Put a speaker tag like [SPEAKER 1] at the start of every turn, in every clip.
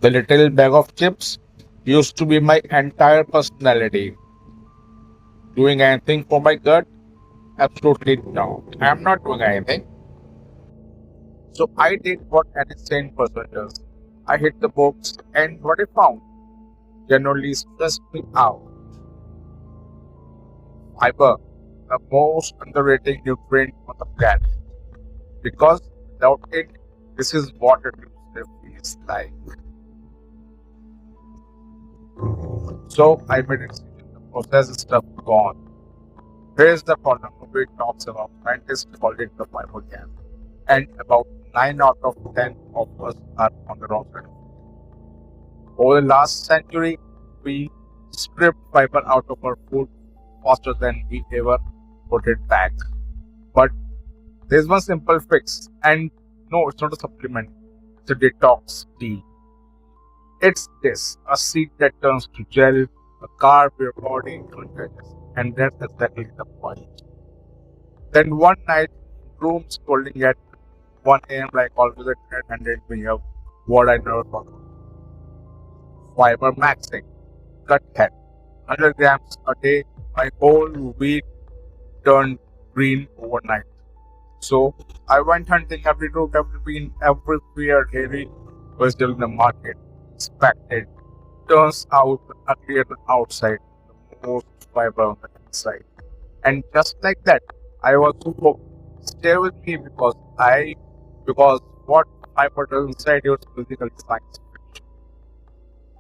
[SPEAKER 1] The little bag of chips used to be my entire personality. Doing anything for my gut? Absolutely not. I'm not doing anything. So I did what any sane person does. I hit the books and what I found generally stressed me out. Fiber, the most underrated nutrient on the planet. Because without it, this is what it feels like. So I made a decision. The processed stuff gone. Here's the problem. Nobody talks about. Scientists call it the fiber gap. And about 9 out of 10 of us are on the wrong side. Over the last century, we stripped fiber out of our food faster than we ever put it back. But there's one simple fix, and no, it's not a supplement, it's a detox tea. It's this, a seed that turns to gel, a carb your body can't digest. And that's exactly the point. Then one night, room scrolling at 1 a.m. like always at 100 me up what I never forgot. Fibermaxxing, cut head, 100 grams a day, my whole week turned green overnight. So I went hunting every root, every bean, every weird hairy vegetable in the market. Inspected. Turns out uglier on the outside, the most fiber on the inside. And just like that, I was hooked. Stay with me because what fiber does inside your physical science fiction.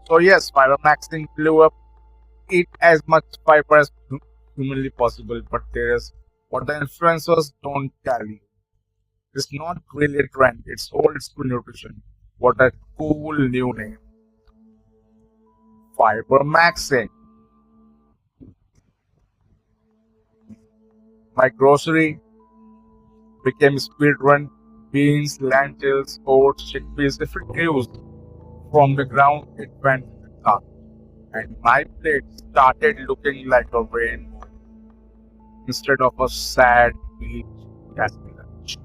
[SPEAKER 1] So yes, fibermaxing blew up. Eat as much fiber as humanly possible, but there is what the influencers don't tell you. It's not really a trend, it's old school nutrition. What a cool new name. Fibermaxing. My grocery became speed run. Beans, lentils, oats, chickpeas. If it grew from the ground, it went to the top. And my plate started looking like a rainbow instead of a sad beach lunch.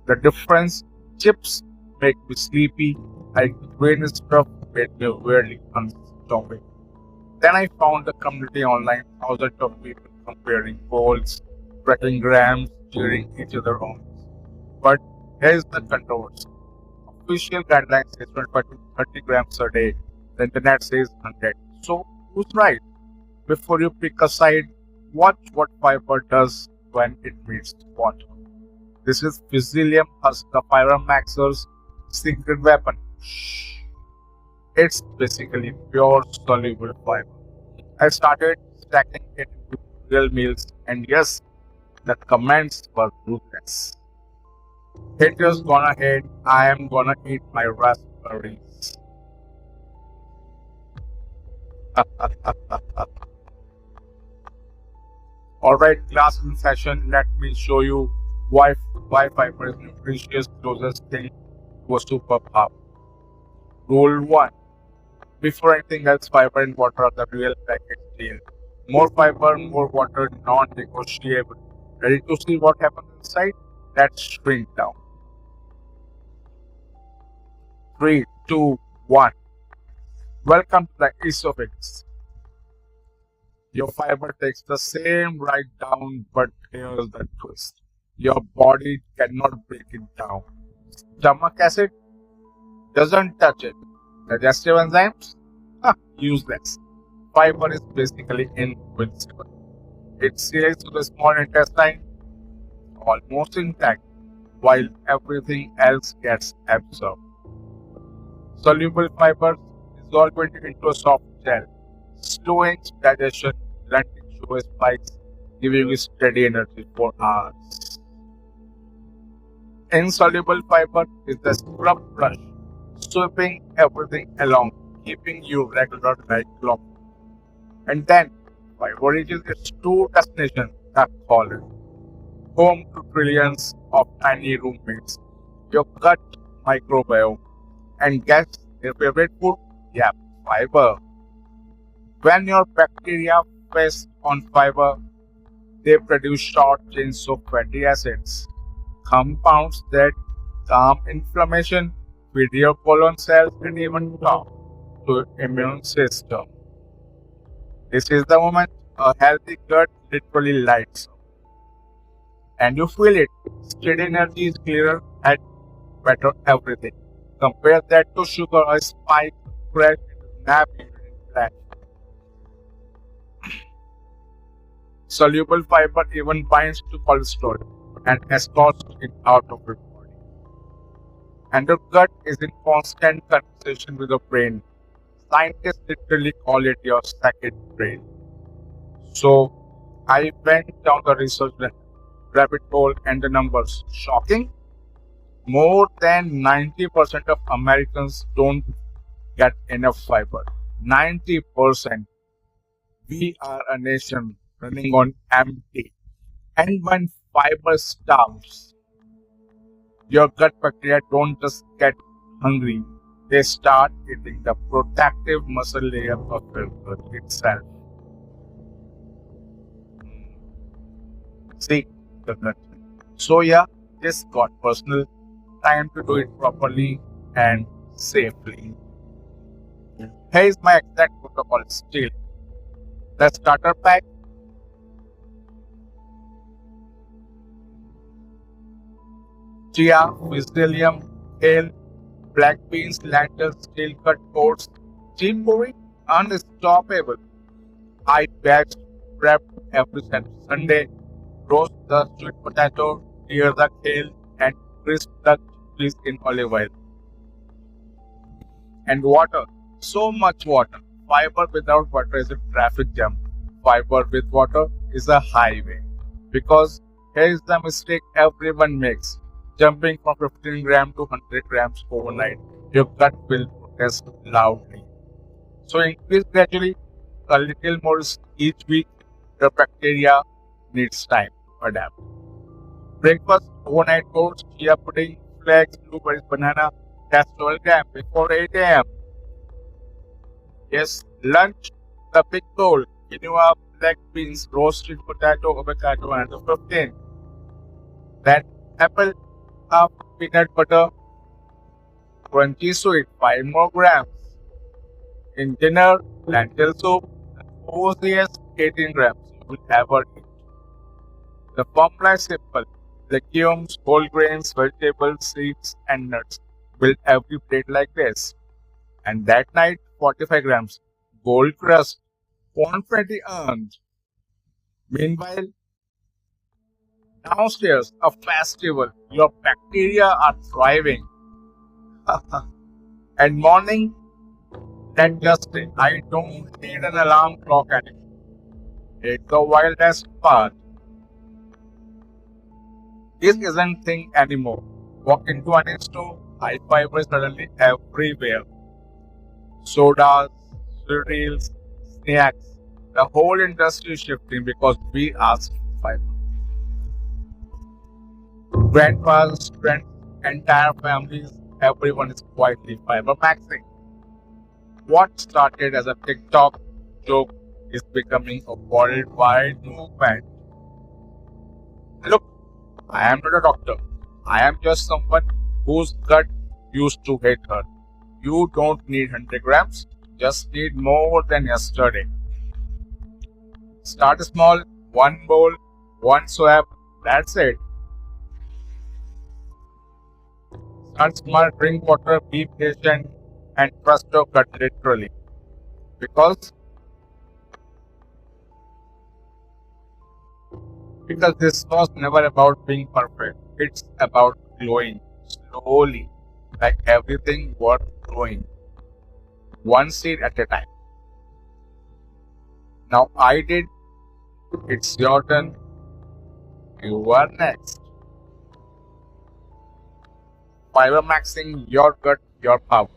[SPEAKER 1] The difference, chips make me sleepy, like grain stuff made me weirdly unstoppable. Then I found the community online, thousands of people comparing goals, tracking grams, cheering each other on. But here's the controversy. Official guidelines say 25 to 30 grams a day. The internet says 100. So who's right? Before you pick a side, watch what fiber does when it meets water. This is psyllium husk, the Fibermaxxer's secret weapon. Shh. It's basically pure soluble fiber. I started stacking it into real meals, and yes, the comments were ruthless. Haters gonna hate, I am gonna eat my raspberries. Alright, class in session, let me show you why fiber is nutritious closest thing to a superpower. Rule 1. Before anything else, fiber and water are the real package deal. More fiber, more water, non-negotiable. Ready to see what happens inside? Let's shrink down. 3, 2, 1. Welcome to the esophagus. Your fiber takes the same right down, but here's the twist. Your body cannot break it down. Stomach acid doesn't touch it. Digestive enzymes? Useless. Fiber is basically invincible. It sails to the small intestine almost intact, while everything else gets absorbed. Soluble fiber dissolving into a soft gel, slowing digestion, blunting sugar spikes, giving you steady energy for hours. Insoluble fiber is the scrub brush, sweeping everything along, keeping you regular like clock. And then, fiber reaches its true destination, the colon, home to trillions of tiny roommates, your gut microbiome. And guess your favorite food? Yeah, fiber. When your bacteria feast on fiber, They produce short chains of fatty acids, compounds that calm inflammation, feed your colon cells, and even talk to immune system. This is the moment a healthy gut literally lights up. And you feel it. Steady energy is clearer and better everything. Compare that to sugar, a spike, crash, nap, crash. Soluble fiber even binds to cholesterol and escorts it out of your body. And your gut is in constant conversation with your brain. Scientists literally call it your second brain. So I went down the research rabbit hole and the numbers shocking. More than 90% of Americans don't get enough fiber. 90%. We are a nation running on empty. And when fiber stops, your gut bacteria don't just get hungry. They start eating the protective muscle layer of your gut itself. See the gut. So yeah, this got personal. Time to do it properly and safely. Here is my exact protocol still. The starter pack. Chia, psyllium, kale, black beans, lentils, steel cut oats, cheap boring, unstoppable. I batch prep every Sunday, roast the sweet potato, tear the kale, and crisp the chickpeas in olive oil. And water, so much water. Fiber without water is a traffic jam. Fiber with water is a highway. Because here is the mistake everyone makes. Jumping from 15 grams to 100 grams overnight. Your gut will protest loudly. So increase gradually, a little more each week. Your bacteria needs time to adapt. Breakfast, overnight oats, chia pudding, flax, blueberries, banana, that's 12 grams before 8 a.m. Yes, lunch, the big bowl, quinoa, black beans, roasted potato, avocado, and the 15. Then apple, half peanut butter, crunchy sweet, 5 more grams. In dinner, lentil soup, coziest 18 grams you will ever eat. The formula is simple. Legumes, whole grains, vegetables, seeds, and nuts. Build every plate like this. And that night, 45 grams. Gold crust, confetti earned. Meanwhile, downstairs, a festival. Your bacteria are thriving. And morning, that just it. I don't need an alarm clock anymore. It's the wildest part. This isn't thing anymore. Walk into an store, high fiber is suddenly everywhere. Sodas, cereals, snacks. The whole industry is shifting because we ask for fiber. Grandpas, friends, entire families, everyone is quietly Fibermaxxing. What started as a TikTok joke is becoming a worldwide movement. Look, I am not a doctor. I am just someone whose gut used to hate her. You don't need 100 grams, just need more than yesterday. Start small, one bowl, one swab, that's it. Start small, drink water, be patient, and trust your gut literally. Because this was never about being perfect. It's about growing slowly, like everything worth growing, one seed at a time. Now I did. It's your turn. You are next. Fibermaxxing your gut, your power.